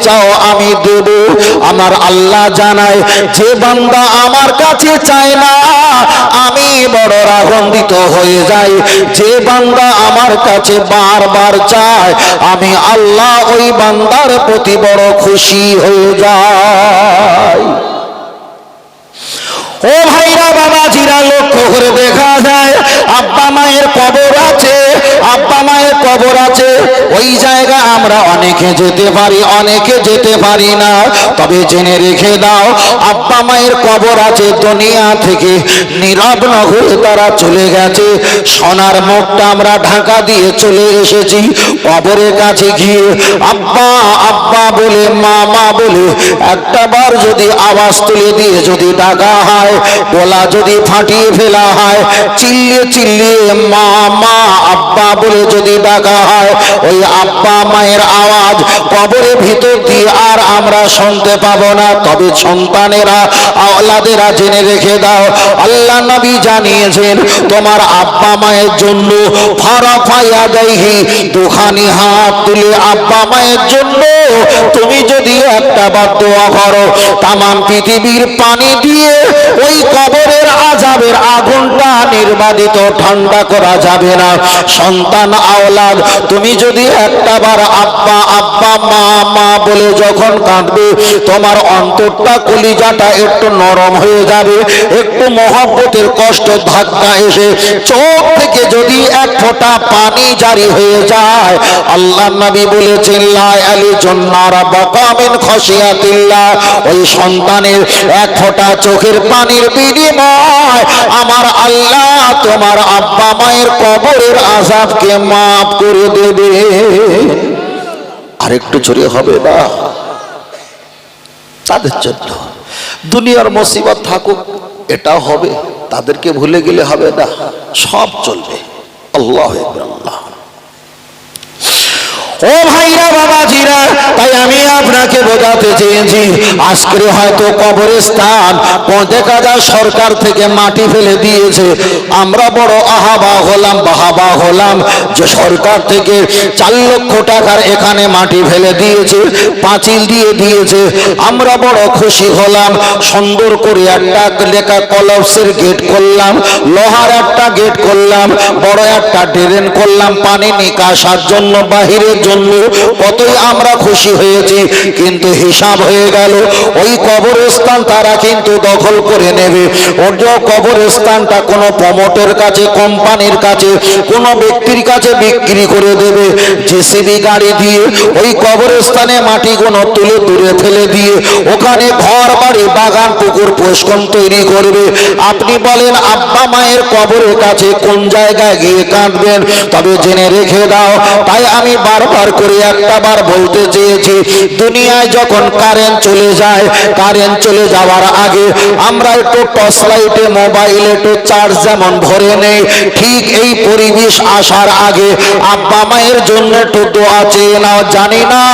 চাও আমি দেব। আমার আল্লাহ জানায়, যে বান্দা আমার কাছে চায় না আমি বড় রাগান্বিত হয়ে যাই। যে বান্দা আমার কাছে বারবার চায় আমি আল্লাহ ওই বান্দার প্রতি বড় খুশি হয়ে যাই। ও ভাইরা বাবাজিরা, লক্ষ্য করে দেখা যায় আব্বা মায়ের কবর আছে, আব্বা মায়ের কবর আছে। ওই জায়গা আমরা অনেকে যেতে পারি, অনেকে যেতে পারি না। তবে জেনে রেখে দাও, আব্বা মায়ের কবর আছে, দুনিয়া থেকে নীরব হয়ে তারা চলে গেছে। সোনার মুখটা আমরা ঢাকা দিয়ে চলে এসেছি। কবরের কাছে গিয়ে আব্বা আব্বা বলে, মা মা বলে একটা বার যদি আওয়াজ তুলে দিয়ে যদি ডাকা হয়, গলা যদি ফাটিয়ে ফেলা হয়, চিল্লিয়ে চিল্লিয়ে মা মা আব্বা বলে যদি ডাকা হয়, ওই আব্বা মায়ের আওয়াজ কবরের ভিতর দিয়ে আর আমরা শুনতে পাবো না। তবে সন্তানেরা, আওলাদেরা জেনে রেখে দাও, আল্লাহ নবী জানিয়েছেন তোমার আব্বা মায়ের জন্য ফারাফায়া দেহি, দুখানি হাত তুলে আব্বা মায়ের জন্য তুমি যদি একটা বার দোয়া করো, তামাম পৃথিবীর পানি দিয়ে ওই কবরের আযাবের আগুনটা নির্বাদিত ঠান্ডা করা যাবে না। সন্তান আওলাদ তুমি যদি একটা বার আব্বা আব্বা মা মা বলে যখন কাঁদবে, তোমার অন্তরটা কলিজাটা একটু নরম হয়ে যাবে। একটু মহব্বতের কষ্ট ধাক্কা এসে চোখ থেকে যদি এক ফোঁটা পানি জারি হয়ে যায়, আল্লাহ নবী বলেছেন লা ইয়ালিজুন্না রাব্বাকা মিন খাশিয়াতিল্লাহ, ওই সন্তানের এক ফোঁটা চোখের পানির বিনিময় আমার আল্লাহ তোমার আব্বা মায়ের কবরের আযাবকে মাফ করে দেবে। আরেকটু জোরে হবে না? তাদের জন্য দুনিয়ার মুসিবত থাকুক, এটা হবে, তাদেরকে ভুলে গেলে হবে না, সব চলবে। আল্লাহু আকবার, আল্লাহ। ও ভাইরা বাবাজিরা, তাই আমি আপনাকে বোঝাতে চেয়েছি, আজকে হয়তো কবরস্থান দেখা যায় সরকার থেকে মাটি ফেলে দিয়েছে। আমরা বড় আহাবা হলাম, বাহাবা হলাম যে সরকার থেকে 4 লক্ষ টাকার এখানে মাটি ফেলে দিয়েছে, পাঁচিল দিয়ে দিয়েছে। আমরা বড় খুশি হলাম, সুন্দর করে একটা লেখা কলপসের গেট করলাম, লোহার একটা গেট করলাম, বড় একটা ড্রেন করলাম পানি নিকাশার জন্য, বাহিরের জন্য। কতই আমরা খুশি হয়েছি, কিন্তু হিসাব হয়ে গেল ওই কবরস্থান তারা কিন্তু দখল করে নেবে। ওই কবরস্থানটা কোনো প্রমোটের কাছে, কোম্পানির কাছে, কোনো ব্যক্তির কাছে বিক্রি করে দেবে। জেসিবি গাড়ি দিয়ে ওই কবরস্থানে মাটিগুলো তুলে দূরে ফেলে দিয়ে ওখানে ঘর বাড়ি বাগান পুকুর পুষ্কর তৈরি করবে। আপনি বলেন আব্বা মায়ের কবরের কাছে কোন জায়গায় গিয়ে কাঁদবেন? তবে জেনে রেখে দাও, তাই আমি বারবার করে একটা বার বলতে চেয়েছি, দুনিয়ায় যখন কারেন্ট চলে যায়, কারেন্ট চলে যাওয়ার আগে আমরা একটু টর্চ লাইটে মোবাইলে একটু চার্জ যেমন ভরে নেই, ঠিক এই পরিবেশ আসার আগে আব্বা মায়ের জন্য একটু দোয়া চেয়ে নাও। জানি না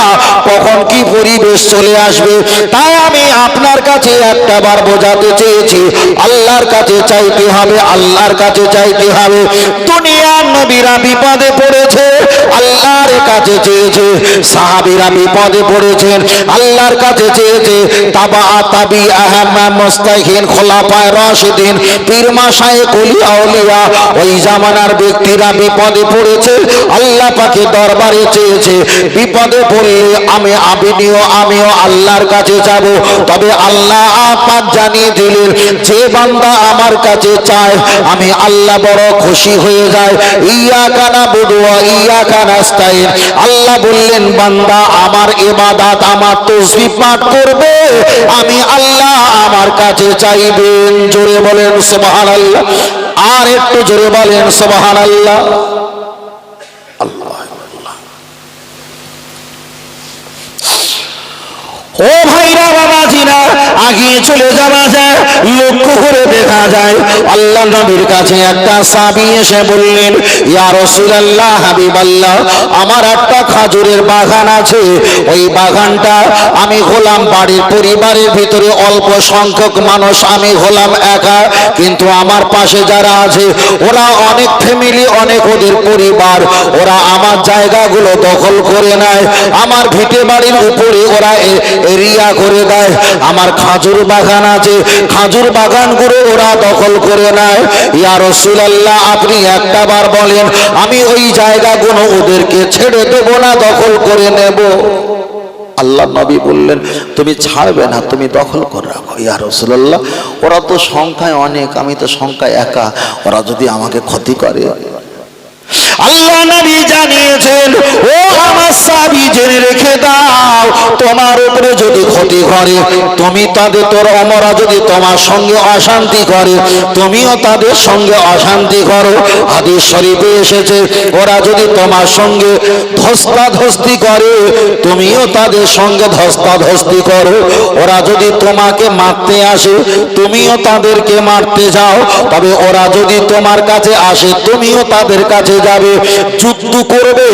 কখন কি পরিবেশ চলে আসবে, তাই আমি আপনার কাছে একটা বার বোঝাতে চেয়েছি, আল্লাহর কাছে চাইতে হবে, আল্লাহর কাছে চাইতে হবে। দুনিয়ার নবীরা বিপদে পড়েছে, আল্লাহর কাছে চেয়েছে। সাহাবীরা বিপদে পড়েছেন, আল্লাহর কাছে চেয়েছে। তাবা তাবি আহমদ মুস্তাহিন খোলাফায়ে রাশিদিন পীর মাশায়েখ ওলিয়া আউলিয়া ওই জামানার ব্যক্তিরা বিপদে পড়েছে, আল্লাহ পাকের দরবারে চেয়েছে। বিপদে পড়লে আমিও আল্লাহর কাছে যাব। তবে আল্লাহ পাক জানিয়ে দিলেন, যে বান্দা আমার কাছে চায় আমি আল্লাহ বড় খুশি হয়ে যায়। ইয়াকা নাবুদু ওয়া ইয়াকা নাস্তাইন, আল্লাহ বললেন বান্দা আমার ইবাদত, আমার তাসবিহ পাঠ করবে, আমি আল্লাহ আমার কাছে চাইবেন। জোরে বলেন সুবহানাল্লাহ, আর একটু জোরে বলেন সুবহানাল্লাহ। আল্লাহ আল্লাহ। ও ভাইরা বাবাজিরা, আগিয়ে চলে যাওয়া যায়, লক্ষ্য করে দেখা যায় আল্লাহ নবীর কাছে একটা সাহাবী এসে বললেন, ইয়া রাসূলুল্লাহ, হাবিবাল্লাহ, আমার একটা খাজুরের বাগান আছে, ওই বাগানটা আমি হলাম বাড়ির পরিবারের ভিতরে অল্প সংখ্যক মানুষ, আমি হলাম একা, কিন্তু আমার পাশে যারা আছে ওরা অনেক ফ্যামিলি, অনেক ওদের পরিবার, ওরা আমার জায়গাগুলো দখল করে নেয়, আমার ভিটে বাড়ির উপরে ওরা এরিয়া করে দেয়, আমার খাজুর বাগান আছে, খাজুর বাগানগুলো ওরা দখল করে নেয়। ইয়া রাসূলুল্লাহ, আপনি একটা বার বলেন, আমি ওই জায়গাগুলো ওদেরকে ছেড়ে দেব না, দখল করে নেব? আল্লাহ নবী বললেন, তুমি ছাড়বে না, তুমি দখল করে রাখো। ইয়া রাসূলুল্লাহ, ওরা তো সংখ্যায় অনেক, আমি তো সংখ্যায় একা, ওরা যদি আমাকে ক্ষতি করে? আল্লাহ নবী জানিয়েছেন, ও আমার সাহাবী, জেনে রেখে দাও, তোমার উপরে যদি ক্ষতি করে, তুমি তাদের, তোর ওমরা যদি তোমার সঙ্গে অশান্তি করে, তুমিও তাদের সঙ্গে অশান্তি করো। হাদিস শরীফে এসেছে, ওরা যদি তোমার সঙ্গে ধস্তাধস্তি করে, তুমিও তাদের সঙ্গে ধস্তাধস্তি করো। ওরা যদি তোমাকে মারতে আসে, তুমিও তাদেরকে মারতে যাও। তবে ওরা যদি তোমার কাছে আসে, তুমিও তাদের কাছে যাবে, যুদ্ধ করবে।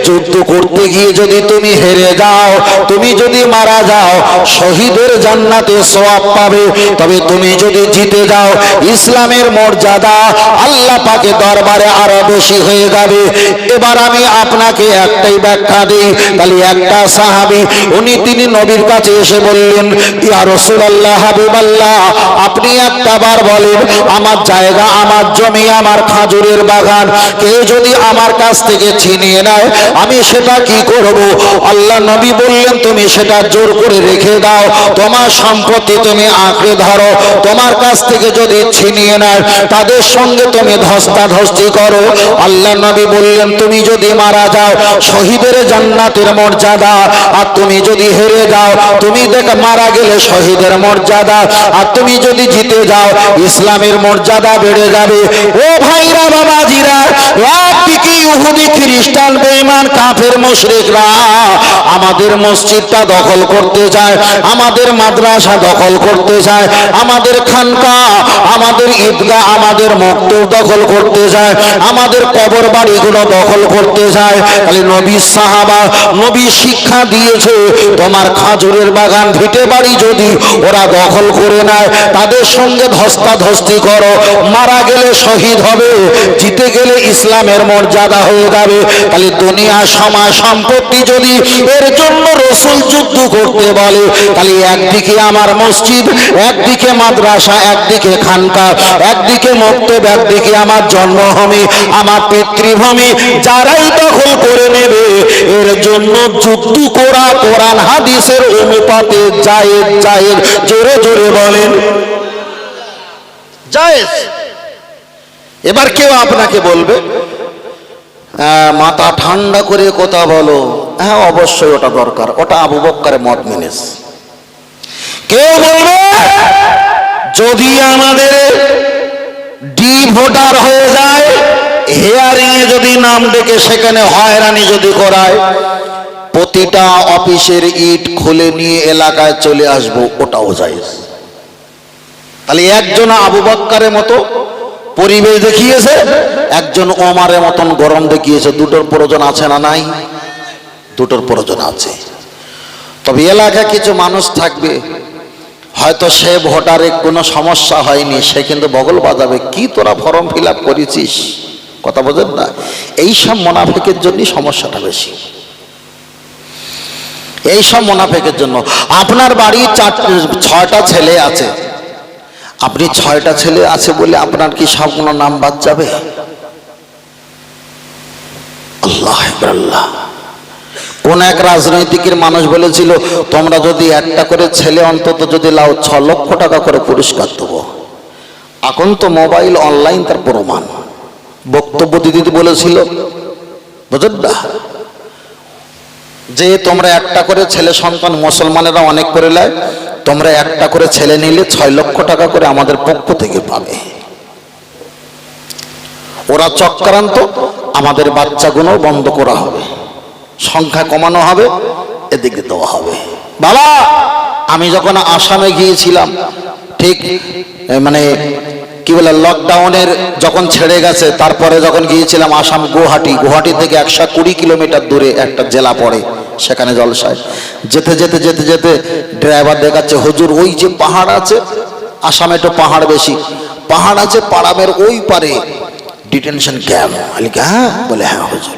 যুদ্ধ করতে গিয়ে যদি তুমি হেরে যাও, তুমি যদি মারা যাও, শহীদের জান্নাতে সওয়াব পাবে। তবে তুমি যদি জিতে যাও, ইসলামের মর্যাদা আল্লাহ পাকের দরবারে আরো বেশি হয়ে যাবে। এবার আমি আপনাকে একটাই ব্যাখ্যা দিই। তাহলে একটা সাহাবী, তিনি নবীর কাছে এসে বললেন, ইয়া রাসূলুল্লাহ, হাবিবাল্লাহ, আপনি একটা বার বলেন, আমার জায়গা, আমার জমি, আমার খাজুরের বাগান কেউ যদি আমার কাছ থেকে ছিনিয়ে নেয়, আমি সেটা কি করব? আল্লাহ নবী বললেন, তুমি সেটা জোর করে রেখে দাও, তোমার সম্পত্তি তুমি আঁকড়ে ধরো। তোমার কাছ থেকে যদি ছিনিয়ে নেয়, তাদের সঙ্গে তুমি ধস্তাধস্তি করো। আল্লাহ নবী বললেন, তুমি যদি মারা যাও, শহীদের জান্নাতের মর্যাদা, আর তুমি যদি হেরে যাও, তুমি মারা গেলে শহীদের মর্যাদা, আর তুমি যদি জিতে যাও, ইসলামের মর্যাদা বেড়ে যাবে। ও ভাইরা, বাবাজিরা, একদিকে ইহুদি, খ্রিস্টান, বেঈমান, কাফের, মুশরিকরা আমাদের মসজিদটা দখল করতে চায়, আমাদের মাদ্রাসা দখল করতে চায়, আমাদের খানকা, আমাদের ঈদগাহ, আমাদের মক্তব দখল করতে চায়, আমাদের কবর বাড়িগুলো দখল করতে চায়। তাহলে নবীর সাহাবা, নবী শিক্ষা দিয়েছে, তোমার খাজুরের বাগান, ভিটে বাড়ি যদি ওরা দখল করে নেয়, তাদের সঙ্গে ধস্তাধস্তি করো। মারা গেলে শহীদ হবে, জিতে গেলে ইসলামের মর্যাদা হয়ে যাবে। তাহলে দুনিয়া, সমাজ, সম্পত্তি যদি এর জন্য রাসূল যুদ্ধ করতে বলে, তাহলে একদিকে আমার মসজিদ, একদিকে মাদ্রাসা, একদিকে খানকা, একদিকে মক্তব, একদিকে আমার জন্মভূমি, আমার পিতৃভূমি, যারাই দখল করে নেবে, এর জন্য যুদ্ধ করা কোরআন হাদিসের অনুপাতে জায়েজ, জায়েজ। জোরে জোরে বলেন জায়েজ। এবার কেউ আপনাকে বলবে, মাথা ঠান্ডা করে কথা বলো, হ্যাঁ অবশ্যই ওটা দরকার, ওটা আবু বকরের মত মেনেছে। কেউ বলবে, যদি আমাদের ডি ভোটার হয়ে যায়, হিয়ারিং এ যদি নাম ডেকে সেখানে হয়রানি যদি করায়, প্রতিটা অফিসের ইট খুলে নিয়ে এলাকায় চলে আসবো, ওটাও জায়েজ। তাহলে একজন আবু বকরের মতো পরিবেশ দেখিয়েছে, একজন ওমরের মতন গরম দেখিয়েছে। দুটোর প্রয়োজন আছে না নাই? দুটোর প্রয়োজন আছে। তবে এলাকায় কিছু মানুষ থাকবে, হয়তো সে ভোটারে কোনো সমস্যা হয়নি, সে কিন্তু বগল বাজাবে, কি তোরা ফর্ম ফিল আপ করেছিস, কথা বোঝেন না? এইসব মুনাফিকের জন্যই সমস্যাটা বেশি। এইসব মুনাফিকের জন্য। আপনার বাড়ি 6টা ছেলে আছে, আপনি 6টা ছেলে আছে বলে আপনার কি সবগুলো নাম বাদ যাবে? আল্লাহ আল্লাহ। কোন এক রাজনৈতিকের মানুষ বলেছিল, তোমরা যদি একটা করে ছেলে অন্তত যদি লাও, 6 লক্ষ টাকা করে পুরস্কার দেবো। এখন তো মোবাইল, অনলাইন তার প্রমাণ। বক্তব্য দিদি বলেছিল, বুঝলেন না, যে তোমরা একটা করে ছেলে সন্তান, মুসলমানেরা অনেক করে নেয়, তোমরা একটা করে ছেলে নিলে 6 লক্ষ টাকা করে আমাদের পক্ষ থেকে পাবে। ওরা চক্রান্ত, আমাদের বাচ্চাগুলো বন্ধ করা হবে, সংখ্যা কমানো হবে, এদিকে দেওয়া হবে। বাবা, আমি যখন আসামে গিয়েছিলাম, ঠিক মানে কি বলে লকডাউনের যখন ছেড়ে গেছে, তারপরে যখন গিয়েছিলাম আসাম গুয়াহাটি থেকে 120 কিলোমিটার দূরে একটা জেলা পড়ে, সেখানে জলসায় যেতে যেতে যেতে যেতে ড্রাইভার দেখাচ্ছে, হুজুর ওই যে পাহাড় আছে, আসামে তো পাহাড় বেশি, পাহাড় আছে পাড়ামের ওই পারে ডিটেনশন ক্যাম্প। আমি হ্যাঁ, বলে হ্যাঁ হুজুর,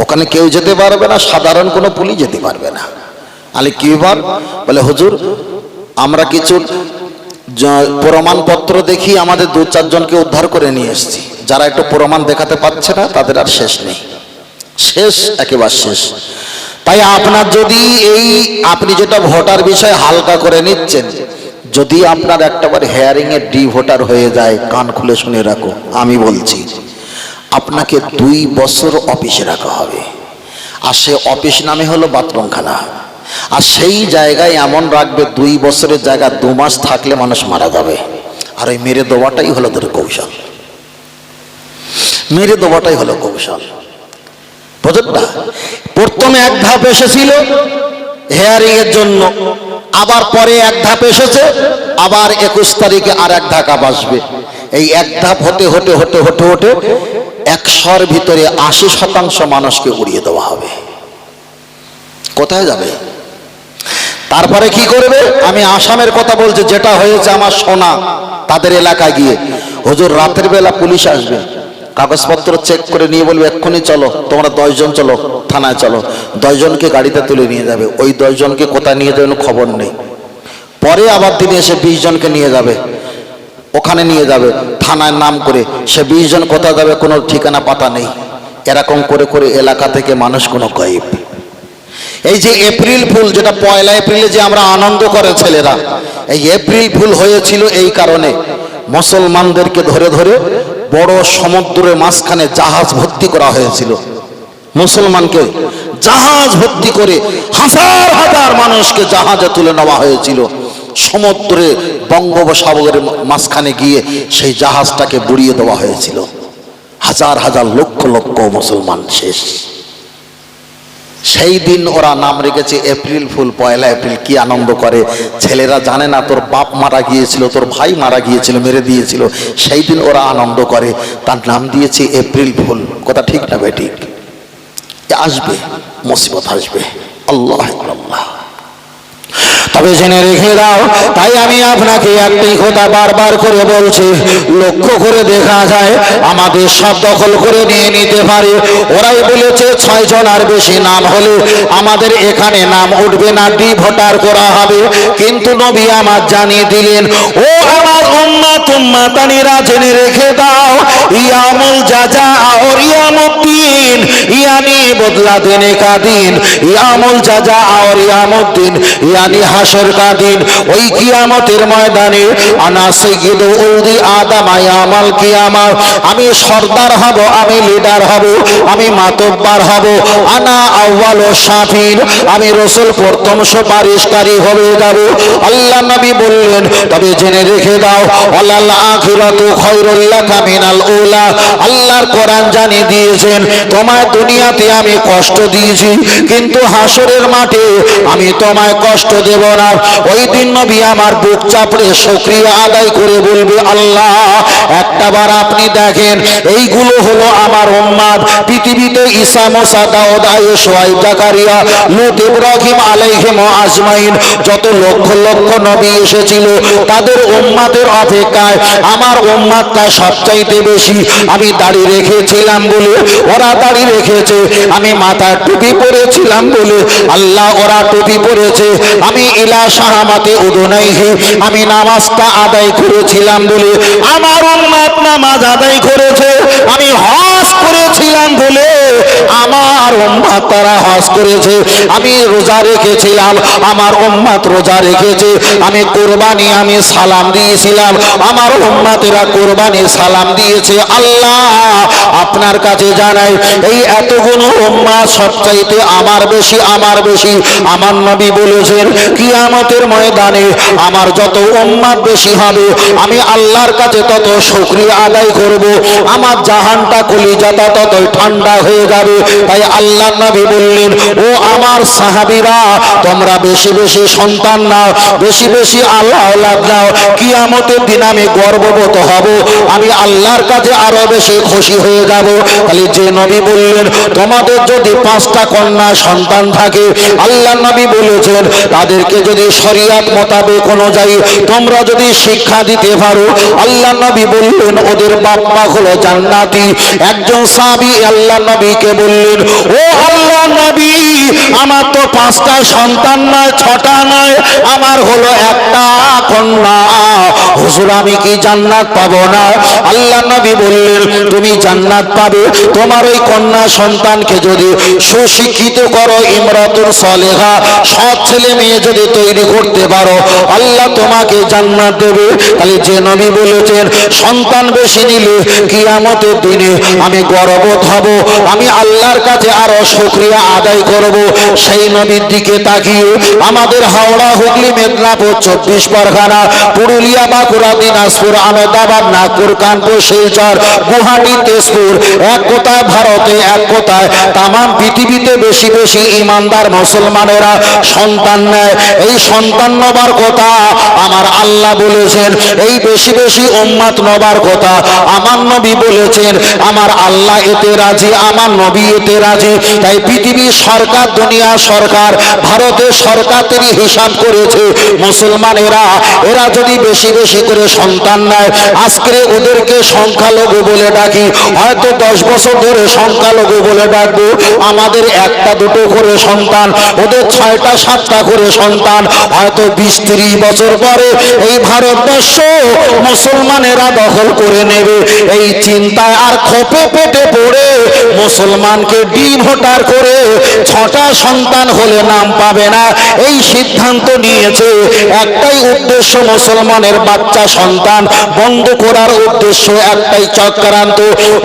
ওখানে কেউ যেতে পারবে না, সাধারণ কোনো পুলিশ যেতে পারবে না। আলে কি ব্যাপার? বলে হুজুর আমরা কিছু প্রমাণপত্র দেখি আমাদের 2-4 জনকে উদ্ধার করে নিয়ে এসেছি, যারা একটু প্রমাণ দেখাতে পারছে না তাদের আর শেষ নেই, শেষ একেবারে শেষ। তাই আপনার যদি এই আপনি যেটা ভোটার বিষয় হালকা করে নিচ্ছেন, যদি আপনার একটাবার হেয়ারিং এ ডি ভোটার হয়ে যায়, কান খুলে শুনে রাখো, আমি বলছি আপনাকে 2 বছর অফিসে রাখা হবে। আর সে অফিস নামে হলো বাথরুমখানা, আর সেই জায়গায় এমন রাখবে 2 বছরের জায়গা 2 মাস থাকলে মানুষ মারা যাবে। আর ওই মেরে দেওয়াটাই হলো তোর কৌশল, মেরে দেওয়াটাই হলো কৌশল, বুঝলেন না? প্রথমে এক ধাপ এসেছিল হেয়ারিং এর জন্য, আবার পরে এক ধাপ এসেছে, আবার 21 তারিখে আর এক ধাপ আসবে। এই এক ধাপ হতে হতে হতে হতে হতে 100-র ভিতরে 80% মানুষকে উড়িয়ে দেওয়া হবে। কোথায় যাবে? তারপরে কি করবে? আমি আসামের কথা বলছি, যেটা হয়েছে আমার শোনা, তাদের এলাকায় গিয়ে হুজুর রাতের বেলা পুলিশ আসবে, কাগজপত্র চেক করে নিয়ে বলবে এক্ষুনি চলো, তোমরা 10 জন চলো থানায়, চলো 10 জনকে গাড়িতে তুলে নিয়ে যাবে। ওই 10 জনকে কোথায় নিয়ে যাবে খবর নেই। পরে আবার তিনি এসে 20 জনকে নিয়ে যাবে, ওখানে নিয়ে যাবে থানায় নাম করে, সে 20 জন কোথায় যাবে কোনো ঠিকানা পাতা নেই। এরকম করে করে এলাকা থেকে মানুষ কোনো গায়েব। এই যে এপ্রিল ফুল, যেটা 1 এপ্রিলে যে আমরা আনন্দ করে ছেলেরা, এই এপ্রিল ফুল হয়েছিল এই কারণে, মুসলমানদেরকে ধরে ধরে বড় সমুদ্রের মাঝখানে জাহাজ ভর্তি করা হয়েছিল। মুসলমানকে জাহাজ ভর্তি করে হাজার হাজার মানুষকে জাহাজে তুলে নেওয়া হয়েছিল। সমুদ্রে বঙ্গোপসাগরের মাঝখানে গিয়ে সেই জাহাজটাকে বুড়িয়ে দেওয়া হয়েছিল। হাজার হাজার লক্ষ লক্ষ মুসলমান শেষ। সেই দিন ওরা নাম রেখেছে এপ্রিল ফুল, 1 এপ্রিল। কি আনন্দ করে ছেলেরা, জানে না তোর বাপ মারা গিয়েছিল, তোর ভাই মারা গিয়েছিল, মেরে দিয়েছিল, সেই দিন ওরা আনন্দ করে, তার নাম দিয়েছে এপ্রিল ফুল। কথা ঠিক না বেঠিক? আসবে মুসিবত, আসবে, আল্লাহ আল্লাহ। তবে জেনে রেখে দাও, তাই আমি আপনাকে একটাই কথা বারবার করে বলছি, লক্ষ্য করে দেখা যায় আমাদের সব দখল করে নিয়ে নিতে পারে। ওরাই বলেছে 6 জন আর বেশি নাম হলে আমাদের এখানে নাম উঠবে না, ডি ভোটার করা হবে। কিন্তু নবী আমার জানিয়ে দিলেন, ও আমার উম্মত উম্মাতানিরা জেনে রেখে দাও, ইয়ামুল জাযা আর ইয়ামুদ্দিন, ইয়ানি বদলা দেনে কা দিন, ইয়ামুল জাযা আর ইয়ামুদ্দিন ইয়ানি হাসর কা দিন। ওই কিয়ামতের ময়দানে আনা সাইয়্যিদু উলদি আদম ইয়ামাল কিয়ামা, আমি সর্দার হব, আমি লিডার হব, আমি মাতব্বার হব, আনা আউয়ালু শাফিন, আমি রাসূল প্রথম সুপারিশকারী হয়ে যাব। আল্লাহ নবী বললেন, তবে জেনে রেখে দাও, ওয়ালাল আখিরাতু খায়রুল লাকা মিনাল উলা, আল্লাহর কোরআন জানিয়ে দিয়েছেন, তোমায় দুনিয়াতে আমি কষ্ট দিয়েছি, কিন্তু হাসরের মাঠে আমি তোমায় কষ্ট দেব না। ওই দিন নবী আমার বুক চাপড়ে শুকরিয়া আদায় করে বলবে, আল্লাহ একটাবার আপনি দেখেন, এইগুলো হলো আমার উম্মত। পৃথিবীতে ঈসা, মুসা, দাউদ, আইয়ুব, শুআয়ব, জাকারিয়া, লূত, ইব্রাহিম আলাইহিম আজমাইন, যত লক্ষ লক্ষ নবী এসেছিল, তাদের উম্মতের অপেক্ষায় আমার উম্মতটা সবচাইতে বেশি। আমি দাড়ি রেখেছিলাম বলে ওরা দাড়ি রেখেছে, আমি মাথায় টুপি পরেছিলাম বলে আল্লাহ ওরা টুপি পরেছে, আমি ইলা শাহামাতে উদুনাইহি, আমি নামাজটা আদায় করেছিলাম বলে আমার উম্মত নামাজ আদায় করেছে, আমি হজ করেছিলাম বলে আমার উম্মত তারা হজ করেছে, আমি রোজা রেখেছিলাম, আমার উম্মত রোজা রেখেছে, আমি কুরবানি আমি সালাম দিয়েছিলাম, আমার উম্মতেরা কুরবানি সালাম দিয়েছে। আল্লাহ আপনার কাছে জানাই, এই এতগুলো উম্মত সবচাইতে আমার বেশি, আমার বেশি। আমার নবী বলেছেন, কিয়ামতের ময়দানে আমার যত উম্মত বেশি হবে, আমি আল্লাহর কাছে তত শুকরিয়া আদায় করব। আমার জাহানটা খুলে কলিজাটা ততই ঠান্ডা হয়ে যাবে। তাই আল্লাহ নবী বললেন, ও আমার সাহাবীরা, তোমরা বেশি বেশি সন্তান নাও, বেশি বেশি আল্লাহ আওলাদ নাও। কিয়ামতের দিন আমি গর্ববোধ হব, আমি আল্লাহর কাছে আরো বেশি খুশি হয়ে যাব। তাহলে যে নবী বললেন তোমাদের যদি 5টা কন্যা সন্তান থাকে, আল্লাহ নবী বলেছেন তাদেরকে যদি শরিয়ত মোতাবেক অনুযায়ী তোমরা যদি শিক্ষা দিতে পারো, আল্লাহ নবী বললেন ওদের বাপ মা হলো জান্নাতি। একজন সাহাবী আল্লাহ নবীকে বললেন, ও আল্লাহ নবী, আমার তো 5টা সন্তান নয়, 6টা নয়, আমার হলো একটা কন্যা, হুজুর আমি কি জান্নাত পাবো না? আল্লাহ নবী বললেন তুমি জান্নাত পাবে, তোমার ওই কন্যা সন্তানকে যদি সুশিক্ষিত করো, ইমরাতুন সালেহা, সৎ ছেলে মেয়ে যদি তৈরি করতে পারো, আল্লাহ তোমাকে জান্নাত দেবে। তাহলে যে নবী বলেছেন সন্তান বেশি নিলে কিয়ামতের দিনে আমি গর্ববোধ হব, আমি আল্লাহর কাছে আরো শুকরিয়া আদায় করব, সেই নবীর দিকে তাকিয়ে আমাদের হাওড়া, হুগলি, মেদিনীপুর, 24 পরগনা, পুরুলিয়া, বাঁকুড়া, দিনাজপুর, আহমেদাবাদ, নাগপুর, কানপুর, শিলচর, গুয়াহাটি, তেজপুর, এক কথায় ভারতে, এক কথায় তামাম পৃথিবীতে বেশি বেশি ইমানদার মুসলমানেরা সন্তান নেয়। এই সন্তান নবার কথা আমার আল্লাহ বলেছেন, এই বেশি বেশি উম্মত নবার কথা আমার নবী বলেছেন। আমার আল্লাহ এতে রাজি, আমার নবী এতে রাজি। তাই পৃথিবীর সরকার, দুনিয়া সরকার, ভারতের সরকার তিনি হিসাব করেছে মুসলমানেরা এরা যদি বেশি বেশি করে সন্তান নেয়, আজকে ওদেরকে সংখ্যালঘু বলে ডাকি, হয়তো 10 বছর ধরে সংখ্যালঘু বলে ডাকবো। আমাদের 1টা 2টো করে সন্তান, ওদের 6টা 7টা করে সন্তান, হয়তো 20-30 বছর পরে এই ভারতবর্ষ মুসলমানেরা দখল করে নেবে। এই চিন্তায় আর ক্ষোভে পেটে পড়ে মুসলমানকে ডিভোটার করে 6টা সন্তান হলে নাম পাবে না, এই সিদ্ধান্ত নিয়েছে। একটাই উদ্দেশ্য, মুসলমানের বাচ্চা সন্তান বন্ধ করার উদ্দেশ্য, একটাই চক্রান্ত।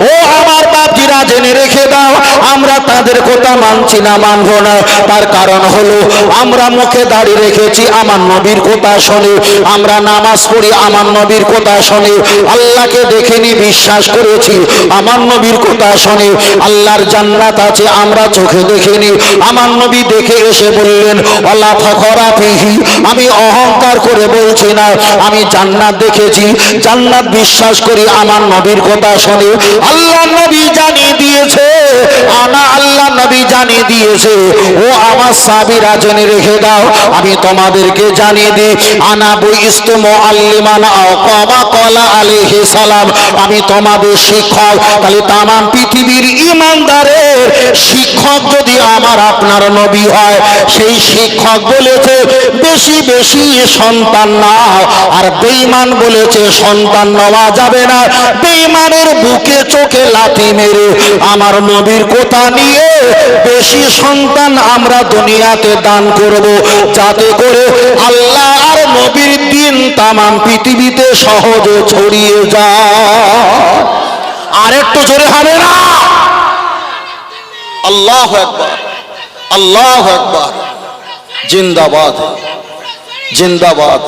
ও আমার বাপজিরা জেনে রেখে দাও, আমরা তাদের কথা মানছি না, মানবো না। তার কারণ হলো আমরা মুখে দাড়ি রেখেছি, আমার নবীর কথা শুনে, আমরা নামাজ পড়ি, আমার নবীর কথা শুনে, আল্লাহকে দেখিনি বিশ্বাস করেছি, আমার নবীর কথা শুনে, আল্লাহর জান্নাত আছে আমরা চোখে দেখিনি, আমার নবী দেখে এসে বললেন আল্লাহ ফখরা ফিহি, আমি অহংকার করে বলছি না, আমি জান্নাত দেখেছি, জান্নাত বিশ্বাস করি, আমার নবীর কথা শুনে। আল্লাহ নবী জানিয়ে দিয়েছে, আল্লাহ নবী জানিয়ে দিয়েছে। ও আমার সাহাবীরা জেনে রেখে দাও, আমি তোমাদেরকে জানিয়ে দিই, আনা বুইস্তু মুআল্লিমান আও কামা ক্বালা আলাইহিস সালাম, আমি তোমাদের শিক্ষক। তাহলে তামাম পৃথিবীর ইমানদারের শিক্ষক যদি আমার আপনার নবী হয়, সেই শিক্ষক বলেছে বেশি বেশি সন্তান নাও, আর বেঈমান বলেছে সন্তান নেওয়া যাবে না। বেঈমানের বুকে চোখে লাথি মেরে আমার নবীর কথা নিয়ে বেশি সন্তান আমরা দুনিয়াতে দান করব, যাতে করে আল্লাহ আর নবীর দিন তামাম পৃথিবীতে সহজে ছড়িয়ে যায়। আর একটু জোরে হবে না? আল্লাহু আকবার, আল্লাহু আকবার, জিন্দাবাদ, জিন্দাবাদ।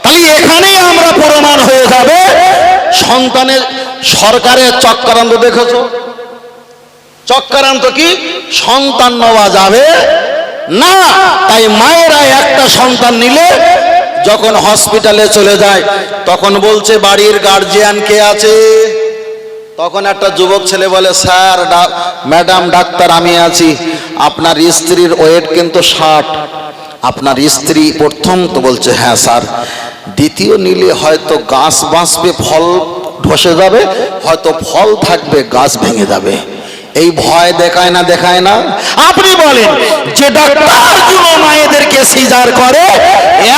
তাহলে এখানেই আমরা প্রমাণ হয়ে যাবে সন্তানের সরকারের চক্রান্ত। দেখেছো চক্রান্ত কি? সন্তান নেওয়া যাবে না। তাই মায়েরা একটা সন্তান নিলে যখন হসপিটালে চলে যায়, তখন বলছে বাড়ির গার্জিয়ান কে আছে? তখন একটা যুবক ছেলে বলে, স্যার, ম্যাডাম, ডাক্তার, আমি আছি। আপনার স্ত্রীর ওয়েট কিন্তু 60। আপনার স্ত্রী প্রথম তো বলছে হ্যাঁ স্যার। দ্বিতীয় নিলে হয়তো গাছ বাঁচবে, ফল ধসে যাবে, হয়তো ফল থাকবে, গাছ ভেঙে যাবে। এই ভয় দেখায় না, দেখায় না? আপনি বলেন যে ডাক্তার গুলো মায়েদেরকে সিজার করে,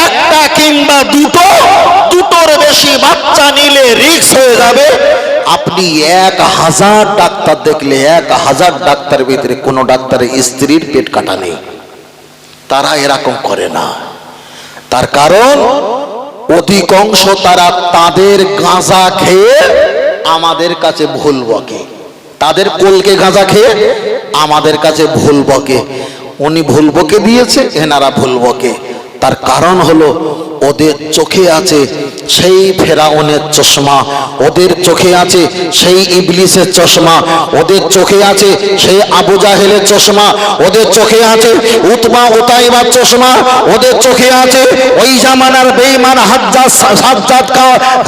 একটা কিংবা দুটোর বেশি বাচ্চা নিলে রিস্ক হয়ে যাবে। আপনি 1000 ডাক্তার দেখলে 1000 ডাক্তারের ভিতরে কোনো ডাক্তারের স্ত্রীর পেট কাটা নেই। তারা এরকম করে না। তার কারণ অধিকাংশ তারা তাদের গাঁজা খেয়ে আমাদের কাছে ভুল বকে, তাদের কোলকে গাঁজা খেয়ে আমাদের কাছে ভুল বকে। উনি ভুল বকে দিয়েছে, এনারা ভুল বকে। তার কারণ হলো ওদের চোখে আছে সেই ফেরাউনের চশমা, ওদের চোখে আছে সেই ইবলিসের চশমা, ওদের চোখে আছে সেই আবু জাহেলের চশমা, ওদের চোখে আছে উতবা উতাইবার চশমা, ওদের চোখে আছে ওই জামানার বেঈমান সাজ্জাদ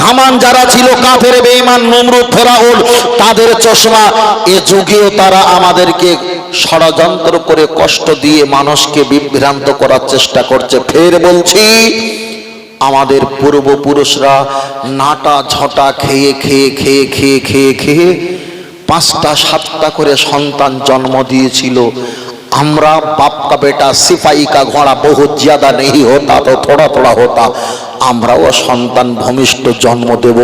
হামান যারা ছিল কাফের বেঈমান নমরুদ ফেরাউন, তাদের চশমা। এ যুগেও তারা আমাদেরকে ষড়যন্ত্র করে কষ্ট দিয়ে মানুষকে বিভ্রান্ত করার চেষ্টা করছে। ফের বলছি, আমাদের পূর্বপুরুষরা নাটা ঝটা খেয়ে খেয়ে খেয়ে খেয়ে খেয়ে খেয়ে 5টা 7টা করে সন্তান জন্ম দিয়েছিল। আমরা बाप का बेटा सिपाही का घोड़ा बहुत ज्यादा नहीं होता तो थोड़ा थोड़ा होता। আমরাও সন্তান ভূমিষ্ঠ জন্ম দেব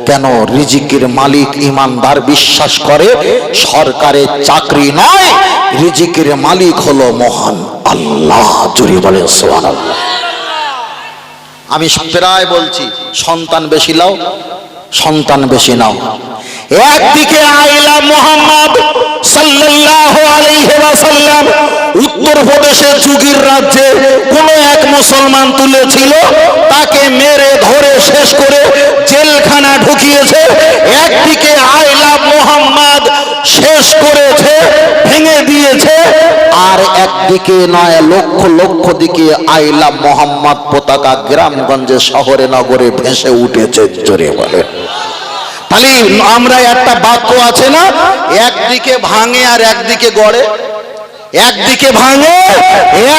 কেন? রিজিকের মালিক ইমানদার বিশ্বাস করে সরকারের চাকরি নয়, রিজিকের মালিক হলো মহান আল্লাহ। জোরে বলেন সুবহানাল্লাহ। আমি প্রায় বলছি, সন্তান বেশি নাও, সন্তান বেশি নাও। একদিকে আইলা মুহাম্মদ সাল্লাল্লাহু আলাইহি ওয়াসাল্লাম উত্তর প্রদেশের যুগীর রাজ্যে কোন এক মুসলমান তুলেছিল, তাকে মেরে ধরে শেষ করে জেলখানা ঢুকিয়েছে। একদিকে আইলা মুহাম্মদ শেষ করেছে, ভেঙে দিয়েছে, আর একদিকে নয় লক্ষ লক্ষ দিকে আইলা মুহাম্মদ পতাকা গ্রামগঞ্জে শহরে নগরে ভেসে উঠেছে। জোরে বলে। তাহলে আমরা একটা বাক্য আছে না, একদিকে ভাঙে আর একদিকে গড়ে, একদিকে ভাঙে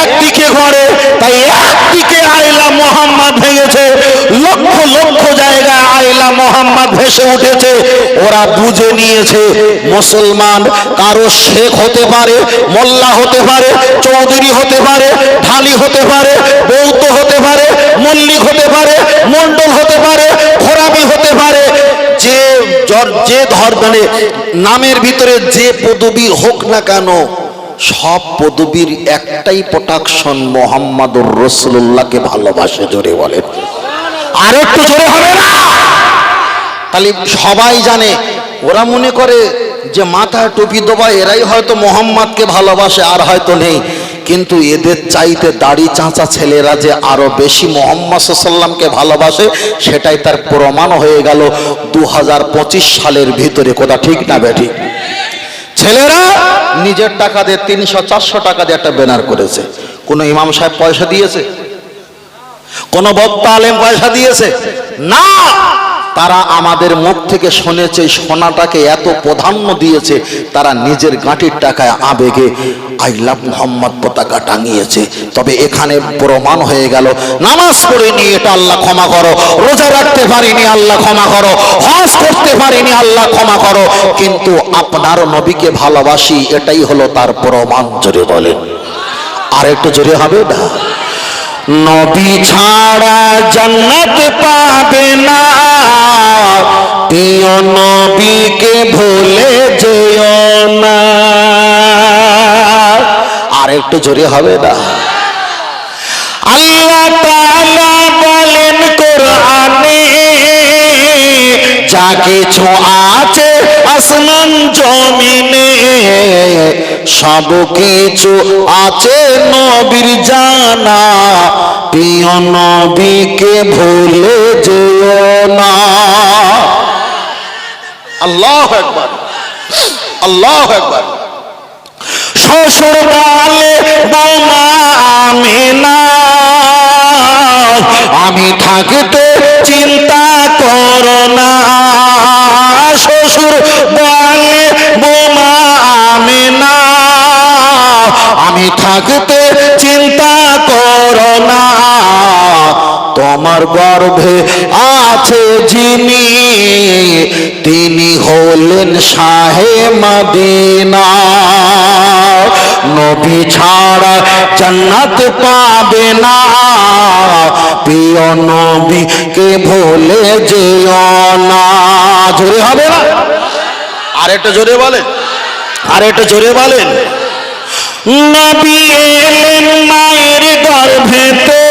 একদিকে গড়ে। তাই একদিকে আইলা মুহাম্মদ ভেঙেছে, লক্ষ লক্ষ জায়গায় আইলা মুহাম্মদ ভেসে উঠেছে। ওরা বুঝে নিয়েছে মুসলমান কারো শেখ হতে পারে, মোল্লা হতে পারে, চৌধুরী হতে পারে, ঢালি হতে পারে, বৌদ্ধ হতে পারে, মল্লিক হতে পারে, মন্ডল হতে পারে, খোরাবি হতে পারে। যে ধর্মে নামের ভিতরে যে পদবী হোক না কেন, সব পদবীর একটাই প্রোটেকশন, মুহাম্মাদুর রাসূলুল্লাহকে ভালোবাসে। জোরে বলেন, আর একটু জোরে হবে না? তাহলে সবাই জানে, ওরা মনে করে যে মাথায় টুপি দেওয়া এরাই হয়তো মুহাম্মাদকে ভালোবাসে, আর হয়তো নেই। কিন্তু এদের চাইতে দাড়ি চাঁচা ছেলেরা যে আরো বেশি মুহাম্মদ সাল্লাল্লাহু আলাইহি ওয়াসাল্লামকে ভালোবাসে, সেটাই তার প্রমাণ হয়ে গেল 2025 সালের ভিতরে। কথা ঠিক না বেঠিক? ছেলেরা নিজের টাকা দিয়ে 300-400 টাকা দিয়ে একটা ব্যানার করেছে। কোন ইমাম সাহেব পয়সা দিয়েছে? কোন বক্তা আলেম পয়সা দিয়েছে? না, তারা আমাদের মুখ থেকে শুনেছে, সোনাটাকে এত প্রাধান্য দিয়েছে, তারা নিজের গাঁটির টাকায় আবেগে আই লাভ মুহাম্মদ পতাকা টাঙিয়েছে। তবে এখানে প্রমাণ হয়ে গেল, নামাজ পড়িনি এটা আল্লাহ ক্ষমা করো, রোজা রাখতে পারিনি আল্লাহ ক্ষমা করো, হজ করতে পারিনি আল্লাহ ক্ষমা করো, কিন্তু আপনার নবীকে ভালোবাসি, এটাই হলো তার প্রমাণ। জোরে বলেন, আর একটু জোরে হবে না? নবী ছাড়া জান্নাত পাবে না, প্রিয় নবীকে ভুলে যেও না। আর একটু জোরে হবে না? আল্লাহ তাআলা বলেন কোরআনে, যা কিছু আছে আসমান জমিনে, সব কিছু আছে নবীর জানা, প্রিয় নবীকে ভুলে যেও না। আল্লাহু আকবার, আল্লাহু আকবার। শ্বশুর বলে বৌমা আমিনা, আমি থাকতে চিন্তা করো না। শ্বশুর বলে বৌমা আমিনা, আমি থাকতে চিন্তা করো না। তোমার গর্ভে আছে যিনি, তিনি হলেন শাহে মদিনা। নবী ছাড়া জান্নাত পাবে না, প্রিয় নবীকে ভুলে যেও না। জোরে হবে না? আর একটু জোরে বলেন, আর একটু জোরে বলেন। নবী এলেন মায়ের গর্ভেতে,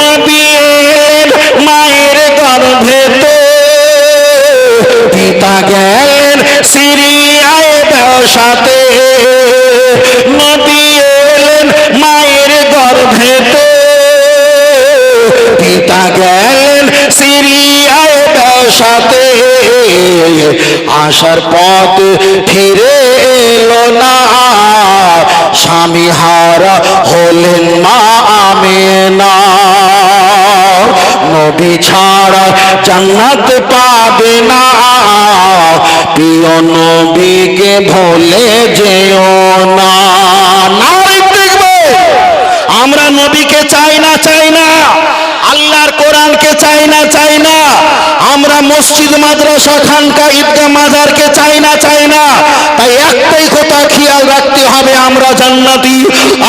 নবী এলেন মায়ের গর্ভেতে, পিতা গেলেন সিরিয়ায় ব্যবসাতে। নবী এলেন মায়ের গর্ভে গেলেন সিরিয়ায় বেশাতে, আসার পথ ফিরে এলো না, স্বামী হারা হলেন মা আমেনা। নবী ছাড়া জান্নাত পাবে না, প্রিয় নবীকে ভুলে যেও না। আমরা নবীকে চাই না, আল্লাহর কোরআনকে চাই না, আমরা মসজিদ মাদ্রাসা খানকা ঈদগাহ মাজারকে চাই না। তাই একটাই কথা খেয়াল রাখতে হবে, আমরা জান্নাতি।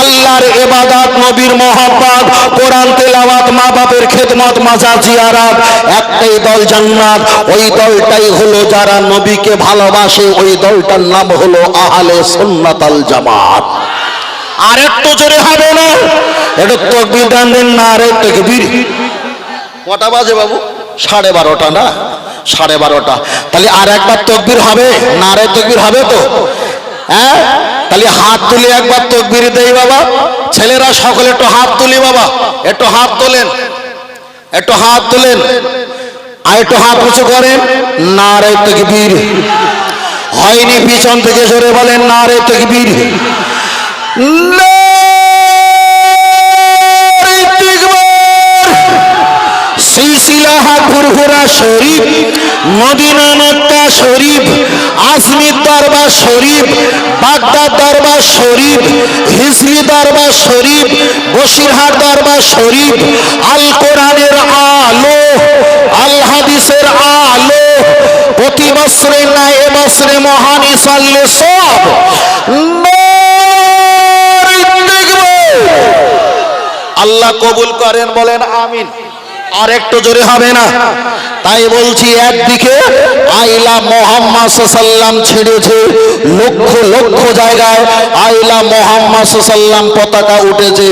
আল্লাহর ইবাদত, নবীর মহব্বত, কোরআন তেলাওয়াত, মা বাপের খেদমত, মাজার জিয়ারত, একটাই দল জান্নাত। ওই দলটাই হলো যারা নবীকে ভালোবাসে, ওই দলটার নাম হলো আহলে সুন্নাত আল জামাত। আর একটু জোরে হবে না? একটু তাকবীর দেন না, আর তাকবীর। কটা বাজে বাবু? 12:30 না? 12:30। তাহলে আর একবার তাকবীর হবে না? আর তাকবীর হবে তো? হ্যাঁ, তাহলে হাত তুলে একবার তাকবীর দেই বাবা। ছেলেরা সকলে একটু হাত তুলি বাবা, একটু হাত তোলেন, একটু হাত তোলেন, আর একটু হাত উঁচু করেন। নারে তাকবীর। হয়নি, পিছন থেকে জোরে বলেন নারে তাকবীর। সিলসিলাহা ফুরফুরা শরীফ, মদিনা মক্কা শরীফ, আজমির দরবার শরীফ, বাগদাদ দরবার শরীফ, হিজরি দরবার শরীফ, বসিরহাট দরবার শরীফ, আল কোরআনের আলো, আল হাদিসের আলো, প্রতি বছরে না এবছরে মহান ইসাল্লে সব। আল্লাহ কবুল করেন, বলেন আমিন। আর একটু জোরে হবে না? তাই বলছি, একদিকে আইলা মুহাম্মদ সাল্লাল্লাহু ছেড়েছে, লক্ষ লক্ষ জায়গায় আইলা মুহাম্মদ সাল্লাল্লাহু পতাকা উঠেছে।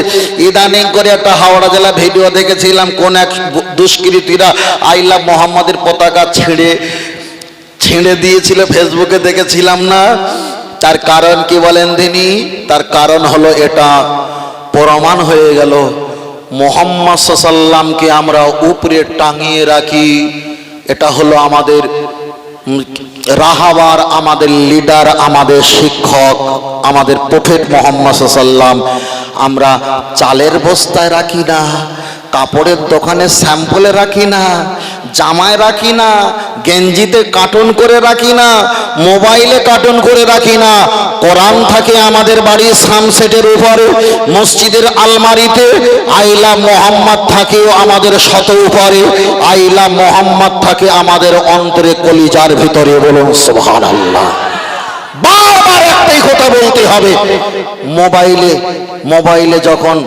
ইদানিং করে একটা হাওড়া জেলা ভিডিও দেখেছিলাম, কোন এক দুষ্কৃতীরা আইলা মুহাম্মাদের পতাকা ছিঁড়ে দিয়েছিল, ফেসবুকে দেখেছিলাম না? তার কারণ কি বলেন তিনি? তার কারণ হলো এটা প্রমাণ হয়ে গেল মুহাম্মদ সাল্লাল্লাহুকে আমরা উপরে টাঙিয়ে রাখি। এটা হলো আমাদের রাহাবার, আমাদের লিডার, আমাদের শিক্ষক, আমাদের প্রফেট মুহাম্মদ সাল্লাল্লাহু। আমরা চালের বস্তায় রাখি না, কাপড়ের দোকানে স্যাম্পলে রাখি না, জামায় রাখি না, গেঞ্জিতে কার্টুন করে রাখি না, মোবাইলে কার্টুন করে রাখি না। কোরআন থাকে আমাদের বাড়ির সামসেটের উপরে, মসজিদের আলমারিতে। আইলা মুহাম্মদ থাকেও আমাদের শত উপরে, আইলা মুহাম্মদ থাকে আমাদের অন্তরে, কলিজার ভিতরে। বলুন সুবহানাল্লাহ। বারবার একটাই কথা বলতে হবে, মোবাইলে যখন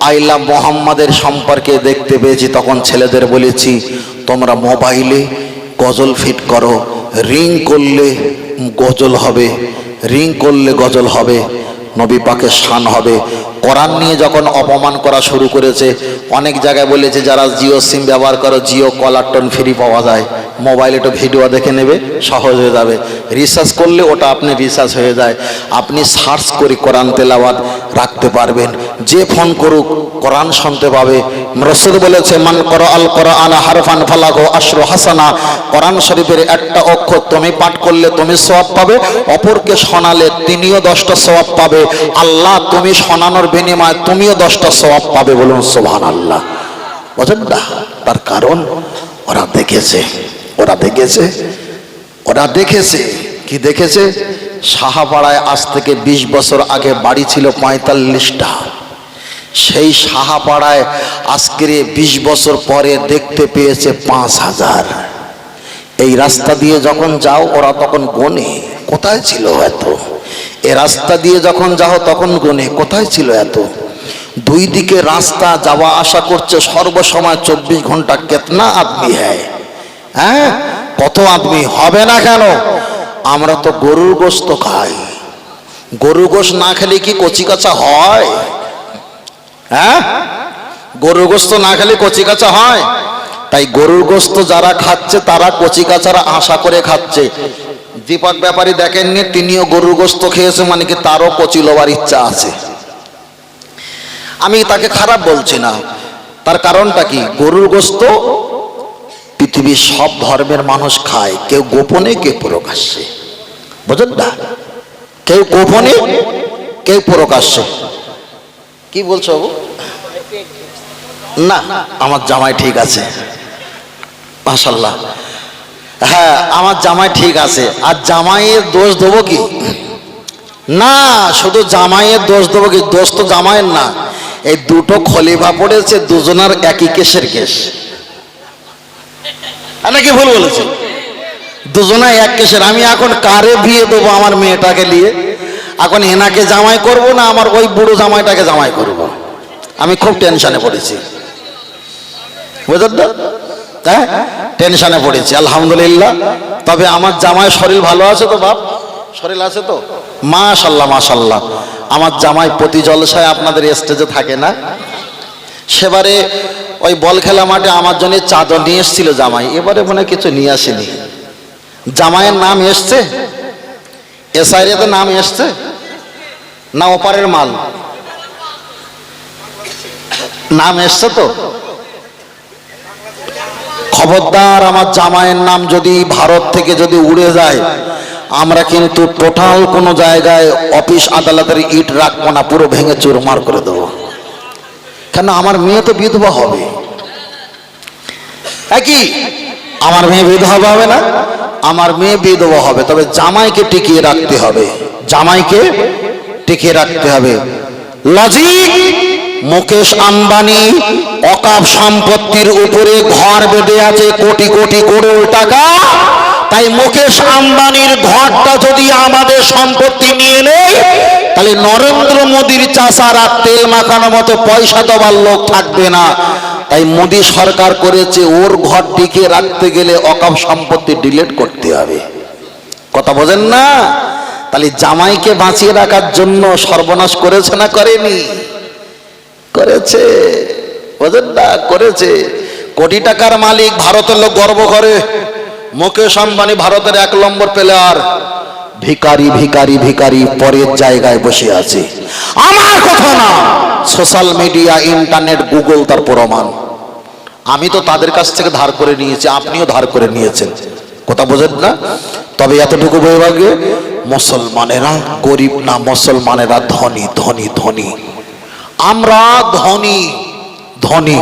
আইলা মুহাম্মাদের সম্পর্কে দেখতে পেয়েছি, তখন ছেলেদের বলেছি, তোমরা মোবাইলে গজল ফিট করো, রিং করলে গজল হবে, রিং করলে গজল হবে, নবী পাকের শান হবে। কোরআন নিয়ে যখন অপমান করা শুরু করেছে, অনেক জায়গায় বলেছে যারা জিও সিম ব্যবহার করো, জিও কলার টোন ফ্রি পাওয়া যায়, মোবাইলে একটু ভিডিও দেখে নেবে, সহজ হয়ে যাবে। রিসার্চ করলে ওটা আপনি রিসার্চ হয়ে যায়, আপনি সার্চ করে কোরআন তেলাওয়াত রাখতে পারবেন। যে ফোন করুক কোরআন শুনতে পাবে। রাসূল বলেছে, মান করা আল কোরআন হারফান ফালাহু আশরু হাসানা। কোরআন শরীফের একটা অক্ষর তুমি পাঠ করলে তুমি সওয়াব পাবে, অপরকে শোনালে তিনিও 10টা সওয়াব পাবে। আল্লাহ তুমি শোনানোর বিনিময়ে তুমিও 10টা সওয়াব পাবে। বলুন সুবহানাল্লাহ। বুঝেন না? তার কারণ ওরা দেখেছে কি দেখেছে? সাহাপাড়ায় আজ থেকে 20 বছর আগে বাড়ি ছিল 45টা। সেই সাহাপাড়ায় আজকের 20 বছর পরে দেখতে পেয়েছে 5000। এই রাস্তা দিয়ে যখন যাও ওরা তখন গোনে, কোথায় ছিল এত? এই রাস্তা দিয়ে যখন যাও তখন গোনে, কোথায় ছিল এত? দুই দিকে রাস্তা যাওয়া আসা করছে সর্বসময় 24 ঘন্টা। কেতনা আদমি হ্যাঁ, কত আদমি হবে না কেন? আমরা তো গরুর গোশত খাই, গরুর গোশত না খেলে কি কচি কাঁচা হয়? হ্যাঁ, গরুর গোশত না খেলে কচি কাঁচা হয়? তাই গরুর গোশত যারা খাচ্ছে তারা কচি কাঁচারা আশা করে খাচ্ছে। দীপক ব্যাপারী দেখেননি, তিনিও গরুর গোশত খেয়েছে, মানে কি তারও কচি লোবার ইচ্ছা আছে। আমি তাকে খারাপ বলছি না, তার কারণটা কি? গরুর গোশত পৃথিবীর সব ধর্মের মানুষ খায়, কেউ গোপনে কেউ প্রকাশ্যে, বুঝলেন না? কেউ গোপনে কেউ প্রকাশ্যে। কি বলছো না? আমার জামাই ঠিক আছে, মাশাআল্লাহ। হ্যাঁ, আমার জামাই ঠিক আছে। আর জামাইয়ের দোষ দেবো কি? না, শুধু জামাইয়ের দোষ দেবো কি? দোষ তো জামাইয়ের না, এই দুটো খলিফা পড়েছে, দুজনের একই কেসের কেস। নাকি ভুল বলেছি? দুজনে এক কেসের। আমি এখন কারে বিয়ে দেবো আমার মেয়েটাকে নিয়ে? এখন এনাকে জামাই করব না আমার ওই বুড়ো জামাইটাকে জামাই করব? আমি খুব টেনশনে পড়েছি, বুঝলেন তো? হ্যাঁ, টেনশনে পড়েছি। আলহামদুলিল্লাহ। তবে আমার জামাই শরীর ভালো আছে তো বাপ? শরীর আছে তো? মাশাআল্লাহ মাশাআল্লাহ। আমার জামাই প্রতি জলসায় আপনাদের স্টেজে থাকে না? সেবারে ওই বল খেলা মাঠে আমার জন্য চাদর নিয়ে এসেছিল জামাই, এবারে মনে কিছু নিয়ে আসেনি। জামাইয়ের নাম এসছে? এসআইতে নাম এসছে না? ওপারের মাল নাম এসছে তো? খবরদার, আমার জামাইয়ের নাম যদি ভারত থেকে যদি উড়ে যায়, আমরা কিন্তু টোটাল কোন জায়গায় অফিস আদালতের ইট রাখবো না, পুরো ভেঙে চুরমার করে দেবো। কেন? আমার মেয়ে তো বিধবা হবে। একই, আমার মেয়ে বিধবা হবে না? আমার মেয়ে বিধবা হবে। তবে জামাইকে টিকিয়ে রাখতে হবে, জামাইকে টিকিয়ে রাখতে হবে। লজিক, মুকেশ আম্বানি অকাপ সম্পত্তির উপরে ঘর বেঁধে আছে কোটি কোটি করোড় টাকা। তাই মুকেশ আম্বানির ঘরটা যদি আমাদের সম্পত্তি নিয়ে নেয়, তাহলে নরেন্দ্র মোদীর চাষারা তেল মাখানোর মতো পয়সা দেওয়ার লোক থাকবে না। তাই মোদী সরকার করেছে ওর ঘর টিকে রাখতে গেলে অকাপ সম্পত্তি ডিলিট করতে হবে। কথা বোঝেন না? তাহলে জামাইকে বাঁচিয়ে রাখার জন্য সর্বনাশ করেছে না করেনি? করেছে, বোঝেন না? করেছে। কোটি টাকার মালিক, ভারতের লোক গর্ব করে। মুকেশ আম্বানি ভারতের 1 নম্বর প্লেয়ার। ভিখারি ভিখারি ভিখারি পরের জায়গায় বসে আছে। আমার কথা না, সোশ্যাল মিডিয়া, ইন্টারনেট, গুগল তার প্রমাণ। আমি তো তাদের কাছ থেকে ধার করে নিয়েছি, আপনিও ধার করে নিয়েছেন। কথা বোঝেন না? তবে এতটুকু বলবে, মুসলমানেরা গরিব না, মুসলমানেরা ধনী ধনী ধনী। আমরা ধনী ধনী।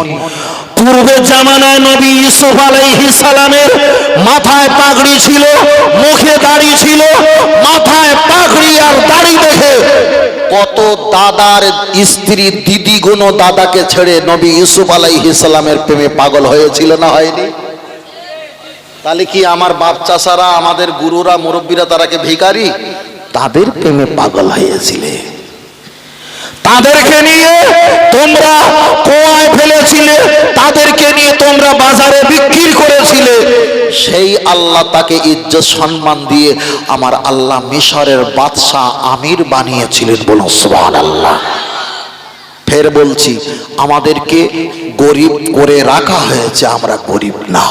পূর্বের জামানায় নবী ইউসুফ আলাইহিস সালামের মাথায় পাগড়ি ছিল, মুখে দাড়ি ছিল। মাথায় পাগড়ি আর দাড়ি দেখে কত দাদার স্ত্রী দিদি গুণ দাদাকে ছেড়ে নবী ইউসুফ আলাইহিস সালামের প্রেমে পাগল হয়েছিল না হয়নি? তাহলে কি আমার বাপ চাচারা, আমাদের গুরুরা, মুরব্বীরা তারা কি ভিখারি? তাদের প্রেমে পাগল হয়েছিলে। তাদেরকে নিয়ে তোমরা কুয়ায় ফেলেছিলে, তাদেরকে নিয়ে তোমরা বাজারে বিক্রি করেছিলে। সেই আল্লাহ তাকে ইজ্জত সম্মান দিয়ে আমার আল্লাহ মিশরের বাদশাহ আমির বানিয়েছিলেন। বলুন সুবহানাল্লাহ। ফের বলছি, আমাদেরকে গরিব করে রাখা হয়েছে। আমরা গরিব না,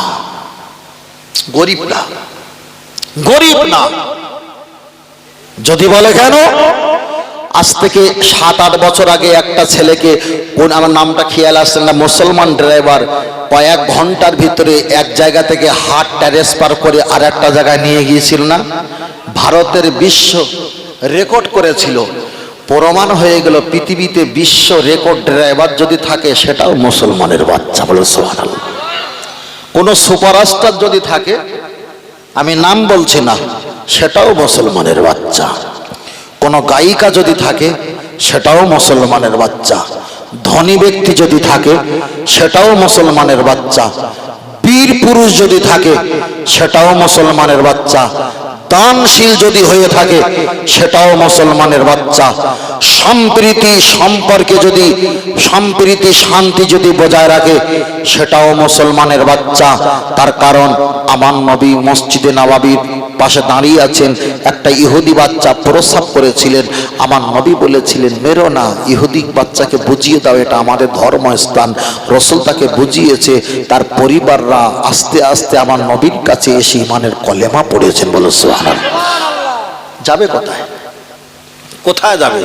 গরিব না, গরিব না। যদি বলে কেন? আজ থেকে 7-8 বছর আগে একটা ছেলেকে, কোন আমার নামটা খেয়াল আসছে না, মুসলমান ড্রাইভার, কয়েক ঘন্টার ভিতরে এক জায়গা থেকে হাট ট্রান্সফার করে আর একটা জায়গায় নিয়ে গিয়েছিল না? ভারতের বিশ্ব রেকর্ড করেছিল। প্রমাণ হয়ে গেল পৃথিবীতে বিশ্ব রেকর্ড ড্রাইভার যদি থাকে সেটাও মুসলমানের বাচ্চা। বলো সুবহানাল্লাহ। কোন সুপারস্টার যদি থাকে, আমি নাম বলছি না, সেটাও মুসলমানের বাচ্চা। কোন গায়িকা যদি থাকে সেটাও মুসলমানের বাচ্চা। ধনী ব্যক্তি যদি থাকে সেটাও মুসলমানের বাচ্চা। বীর পুরুষ যদি থাকে সেটাও মুসলমানের বাচ্চা। দানশীল যদি হয়ে থাকে সেটাও মুসলমানের বাচ্চা। সম্প্রীতি সম্পর্কে যদি সম্প্রীতি শান্তি যদি বজায় রাখে সেটাও মুসলমানের বাচ্চা। তার কারণ আমার নবী মসজিদে নববীর পাশে দাঁড়িয়ে আছেন, একটা ইহুদি বাচ্চা প্রস্রাব করেছিলেন। আমার নবী বলেছিলেন, মেরো না, ইহুদি বাচ্চাকে বুঝিয়ে দাও, এটা আমাদের ধর্মস্থান। রসুল তাকে বুঝিয়েছে। তার পরিবাররা আস্তে আস্তে আমার নবীর কাছে এসে ইমানের কলেমা পড়েছেন। বলো সুবহানাল্লাহ। যাবে কোথায়? কোথায় যাবে?